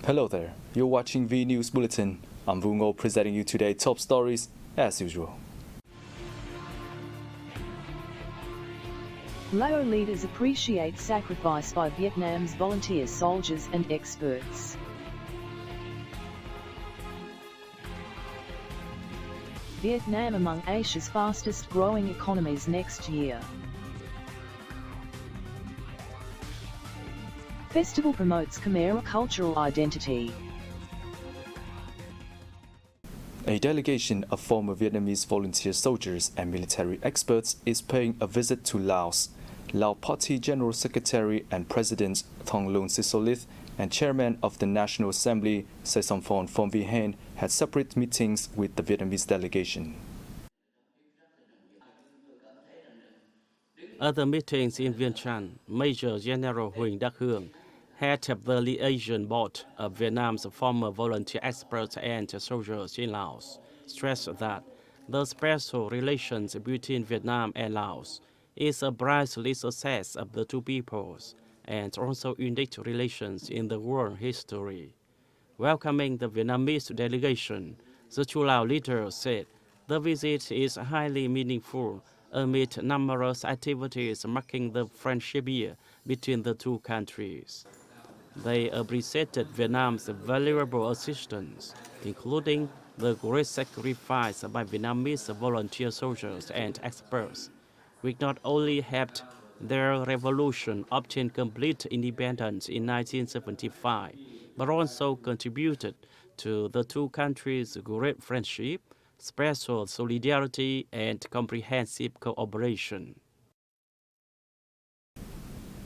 Hello there, you're watching Vnews Bulletin. I'm Vungo presenting you today top stories as usual. Lao leaders appreciate sacrifice by Vietnam's volunteer soldiers and experts. Vietnam among Asia's fastest growing economies next year. Festival promotes Khmer cultural identity. A delegation of former Vietnamese volunteer soldiers and military experts is paying a visit to Laos. Lao Party General Secretary and President Thongloun Sisoulith and Chairman of the National Assembly Saisomphoon Phomvihane had separate meetings with the Vietnamese delegation. Other meetings in Vientiane, Major General Huỳnh Đắc Hương, head of the liaison board of Vietnam's former volunteer experts and soldiers in Laos, stressed that the special relations between Vietnam and Laos is a priceless success of the two peoples and also unique relations in the world history. Welcoming the Vietnamese delegation, the two Lao leaders said the visit is highly meaningful amid numerous activities marking the friendship year between the two countries. They appreciated Vietnam's valuable assistance, including the great sacrifice by Vietnamese volunteer soldiers and experts, which not only helped their revolution obtain complete independence in 1975, but also contributed to the two countries' great friendship, special solidarity, and comprehensive cooperation.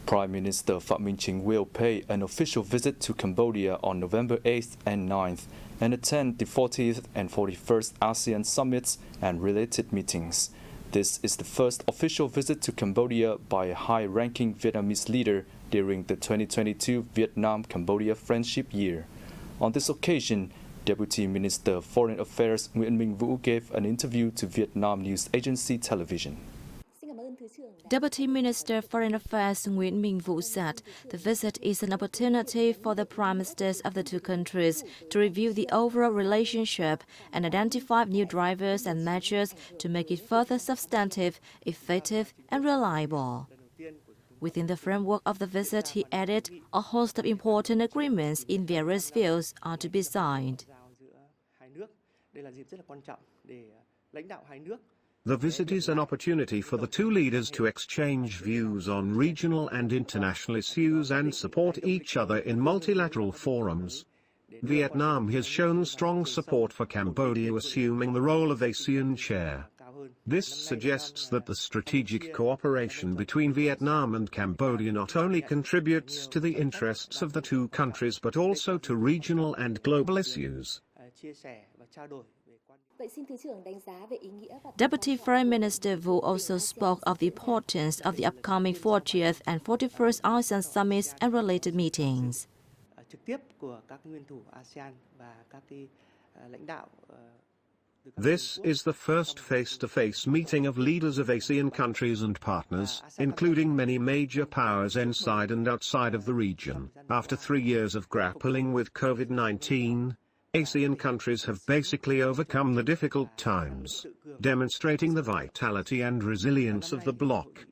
Prime Minister Phạm Minh Chính will pay an official visit to Cambodia on November 8th and 9th and attend the 40th and 41st ASEAN summits and related meetings. This is the first official visit to Cambodia by a high-ranking Vietnamese leader during the 2022 Vietnam-Cambodia Friendship Year. On this occasion, Deputy Minister of Foreign Affairs Nguyễn Minh Vũ gave an interview to Vietnam News Agency Television. Deputy Minister of Foreign Affairs Nguyễn Minh Vũ said the visit is an opportunity for the prime ministers of the two countries to review the overall relationship and identify new drivers and measures to make it further substantive, effective and reliable. Within the framework of the visit, he added, a host of important agreements in various fields are to be signed. The visit is an opportunity for the two leaders to exchange views on regional and international issues and support each other in multilateral forums. Vietnam has shown strong support for Cambodia assuming the role of ASEAN chair. This suggests that the strategic cooperation between Vietnam and Cambodia not only contributes to the interests of the two countries but also to regional and global issues. Deputy Foreign Minister Vu also spoke of the importance of the upcoming 40th and 41st ASEAN summits and related meetings. This is the first face-to-face meeting of leaders of ASEAN countries and partners, including many major powers inside and outside of the region. After 3 years of grappling with COVID-19, ASEAN countries have basically overcome the difficult times, demonstrating the vitality and resilience of the bloc.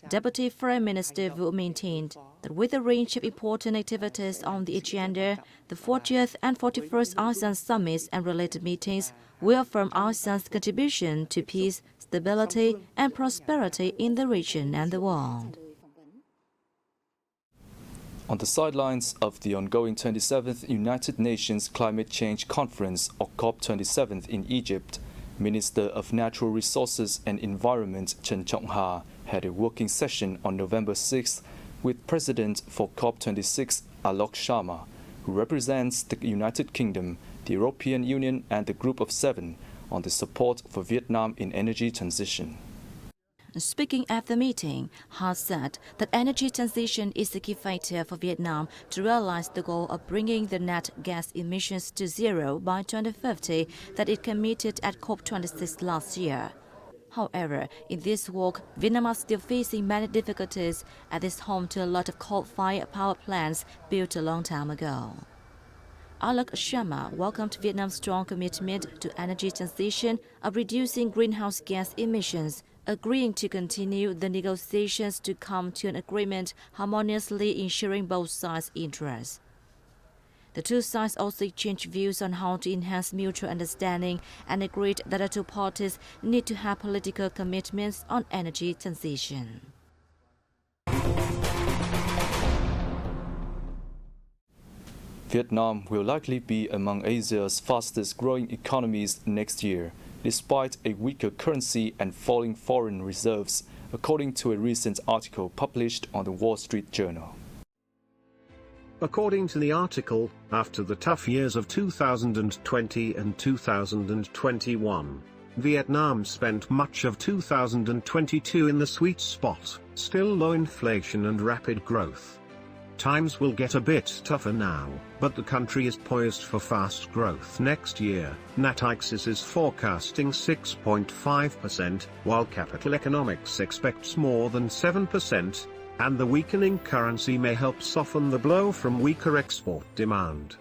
Deputy Foreign Minister Vu maintained that with a range of important activities on the agenda, the 40th and 41st ASEAN summits and related meetings will affirm ASEAN's contribution to peace, stability and prosperity in the region and the world. On the sidelines of the ongoing 27th United Nations Climate Change Conference, or COP27 in Egypt, Minister of Natural Resources and Environment Trần Trọng Hà had a working session on November 6th with President for COP26 Alok Sharma, who represents the United Kingdom, the European Union and the Group of Seven on the support for Vietnam in energy transition. Speaking at the meeting, Ha said that energy transition is the key factor for Vietnam to realize the goal of bringing the net gas emissions to zero by 2050 that it committed at COP26 last year. However, in this work, Vietnam is still facing many difficulties as it's home to a lot of coal-fired power plants built a long time ago. Alok Sharma welcomed Vietnam's strong commitment to energy transition of reducing greenhouse gas emissions, agreeing to continue the negotiations to come to an agreement harmoniously ensuring both sides' interests. The two sides also exchanged views on how to enhance mutual understanding and agreed that the two parties need to have political commitments on energy transition. Vietnam will likely be among Asia's fastest growing economies next year, despite a weaker currency and falling foreign reserves, according to a recent article published on the Wall Street Journal. According to the article, after the tough years of 2020 and 2021, Vietnam spent much of 2022 in the sweet spot, still low inflation and rapid growth. Times will get a bit tougher now, but the country is poised for fast growth next year. Natixis is forecasting 6.5%, while Capital Economics expects more than 7%. And the weakening currency may help soften the blow from weaker export demand.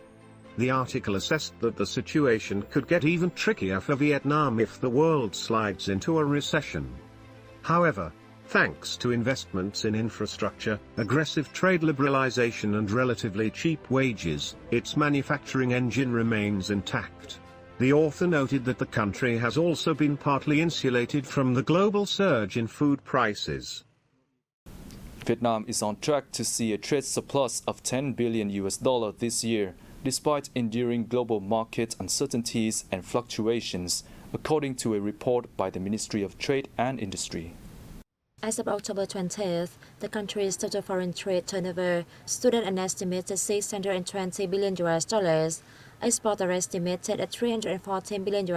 The article assessed that the situation could get even trickier for Vietnam if the world slides into a recession. However, thanks to investments in infrastructure, aggressive trade liberalization and relatively cheap wages, its manufacturing engine remains intact. The author noted that the country has also been partly insulated from the global surge in food prices. Vietnam is on track to see a trade surplus of $10 billion this year, despite enduring global market uncertainties and fluctuations, according to a report by the Ministry of Trade and Industry. As of October 20th, the country's total foreign trade turnover stood at an estimated $620 billion. Exports are estimated at $314 billion,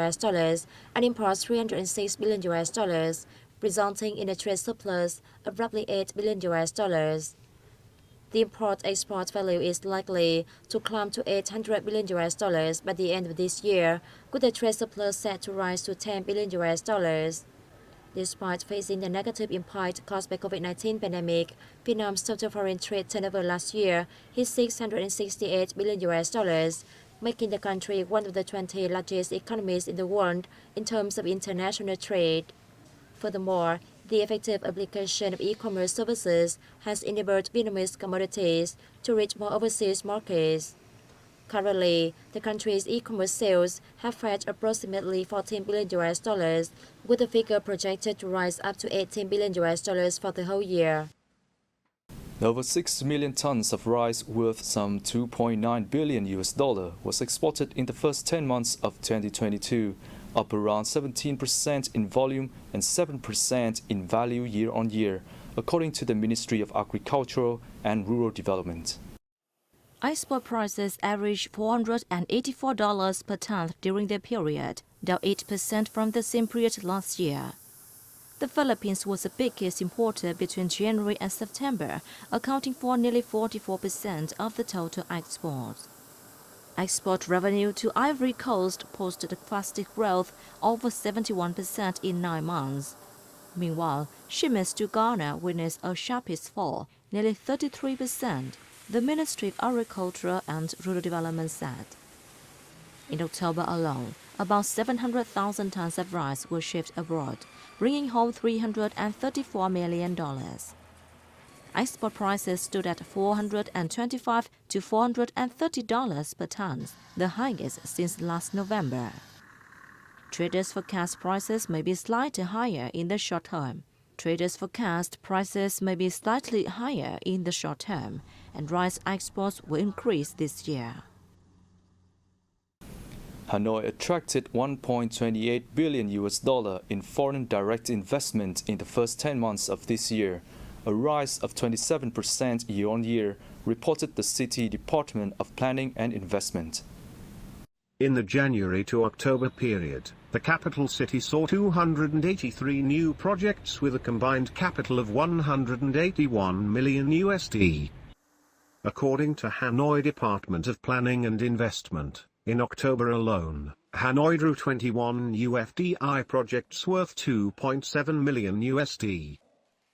and imports $306 billion. Resulting in a trade surplus of roughly $8 billion. The import-export value is likely to climb to $800 billion by the end of this year, with the trade surplus set to rise to $10 billion. Despite facing the negative impact caused by COVID-19 pandemic, Vietnam's total foreign trade turnover last year hit $668 billion, making the country one of the 20 largest economies in the world in terms of international trade. Furthermore, the effective application of e-commerce services has enabled Vietnamese commodities to reach more overseas markets. Currently, the country's e-commerce sales have fetched approximately $14 billion, with the figure projected to rise up to $18 billion for the whole year. Over 6 million tons of rice worth some $2.9 billion was exported in the first 10 months of 2022. Up around 17% in volume and 7% in value year-on-year, according to the Ministry of Agriculture and Rural Development. Export prices averaged $484 per ton during the period, down 8% from the same period last year. The Philippines was the biggest importer between January and September, accounting for nearly 44% of the total exports. Export revenue to Ivory Coast posted the fastest growth, over 71% in 9 months. Meanwhile, shipments to Ghana witnessed a sharpest fall, nearly 33%, the Ministry of Agriculture and Rural Development said. In October alone, about 700,000 tons of rice were shipped abroad, bringing home $334 million. Export prices stood at $425 to $430 per ton, the highest since last November. Traders forecast prices may be slightly higher in the short term. And rice exports will increase this year. Hanoi attracted $1.28 billion in foreign direct investment in the first 10 months of this year, a rise of 27% year-on-year, reported the City Department of Planning and Investment. In the January to October period, the capital city saw 283 new projects with a combined capital of $181 million. According to Hanoi Department of Planning and Investment, in October alone, Hanoi drew 21 new FDI projects worth $2.7 million.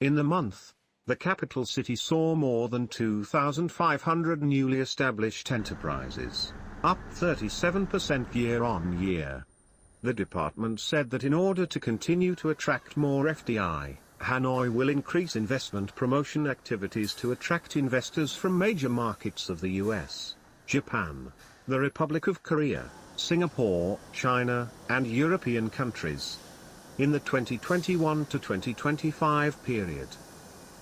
In the month, the capital city saw more than 2,500 newly established enterprises, up 37% year-on-year. The department said that in order to continue to attract more FDI, Hanoi will increase investment promotion activities to attract investors from major markets of the US, Japan, the Republic of Korea, Singapore, China, and European countries. In the 2021 to 2025 period,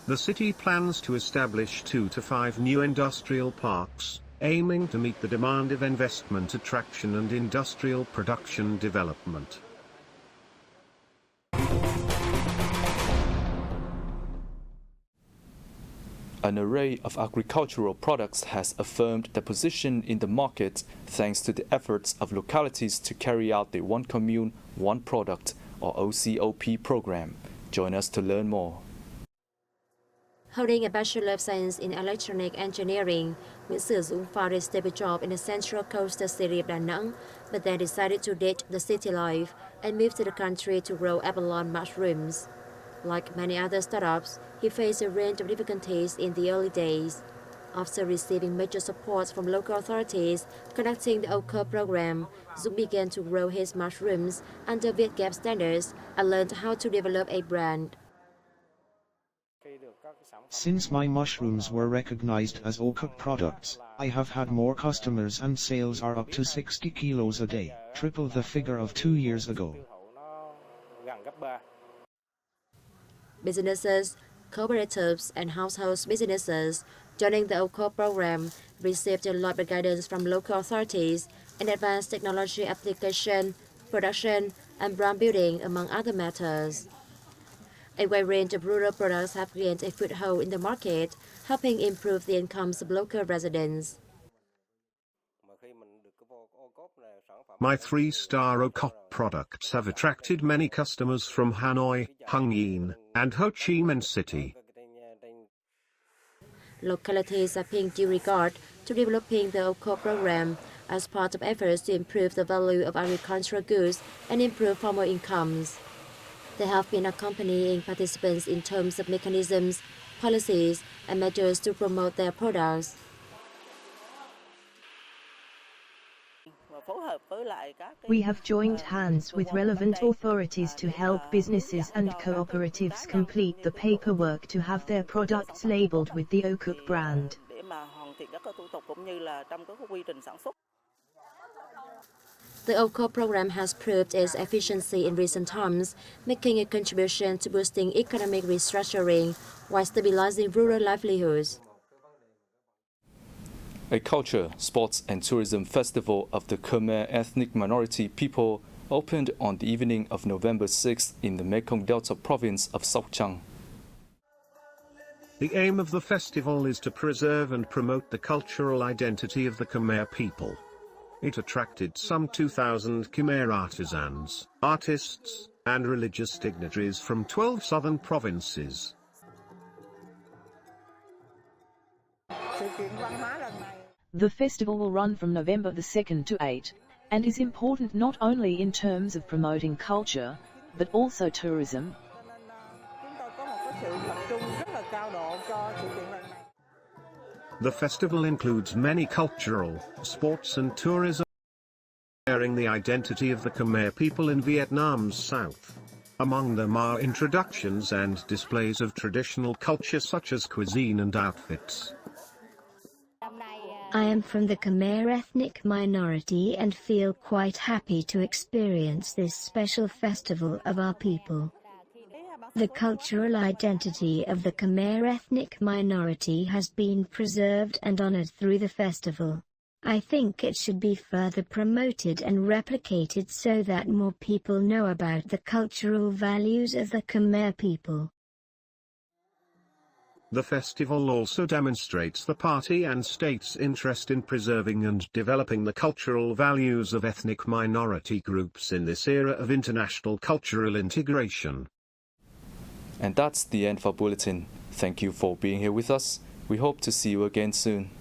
the city plans to establish 2 to 5 new industrial parks, aiming to meet the demand of investment attraction and industrial production development. An array of agricultural products has affirmed their position in the market thanks to the efforts of localities to carry out the One Commune, One Product, or OCOP program. Join us to learn more. Holding a Bachelor of Science in Electronic Engineering, Nguyễn Sử Dũng found a stable job in the Central Coastal city of Da Nang, but then decided to ditch the city life and move to the country to grow abalone mushrooms. Like many other startups, he faced a range of difficulties in the early days. After receiving major support from local authorities conducting the OCOP program, Dũng began to grow his mushrooms under VietGap standards and learned how to develop a brand. Since my mushrooms were recognized as OCOP products, I have had more customers and sales are up to 60 kilos a day, triple the figure of 2 years ago. Businesses, cooperatives, and household businesses joining the OCOP program received a lot of guidance from local authorities in advanced technology application, production, and brand building, among other matters. A wide range of rural products have gained a foothold in the market, helping improve the incomes of local residents. My 3-star OCOP products have attracted many customers from Hanoi, Hưng Yên, and Ho Chi Minh City. Localities are paying due regard to developing the OCOP program as part of efforts to improve the value of agricultural goods and improve farmer incomes. They have been accompanying participants in terms of mechanisms, policies, and measures to promote their products. We have joined hands with relevant authorities to help businesses and cooperatives complete the paperwork to have their products labeled with the OCOP brand. The OCOP program has proved its efficiency in recent times, making a contribution to boosting economic restructuring while stabilizing rural livelihoods. A culture, sports and tourism festival of the Khmer ethnic minority people opened on the evening of November 6th in the Mekong Delta province of Sóc Trăng. The aim of the festival is to preserve and promote the cultural identity of the Khmer people. It attracted some 2,000 Khmer artisans, artists, and religious dignitaries from 12 southern provinces. The festival will run from November the 2nd to 8, and is important not only in terms of promoting culture, but also tourism. The festival includes many cultural, sports and tourism, sharing the identity of the Khmer people in Vietnam's south. Among them are introductions and displays of traditional culture such as cuisine and outfits. I am from the Khmer ethnic minority and feel quite happy to experience this special festival of our people. The cultural identity of the Khmer ethnic minority has been preserved and honored through the festival. I think it should be further promoted and replicated so that more people know about the cultural values of the Khmer people. The festival also demonstrates the party and state's interest in preserving and developing the cultural values of ethnic minority groups in this era of international cultural integration. And that's the end of our bulletin. Thank you for being here with us. We hope to see you again soon.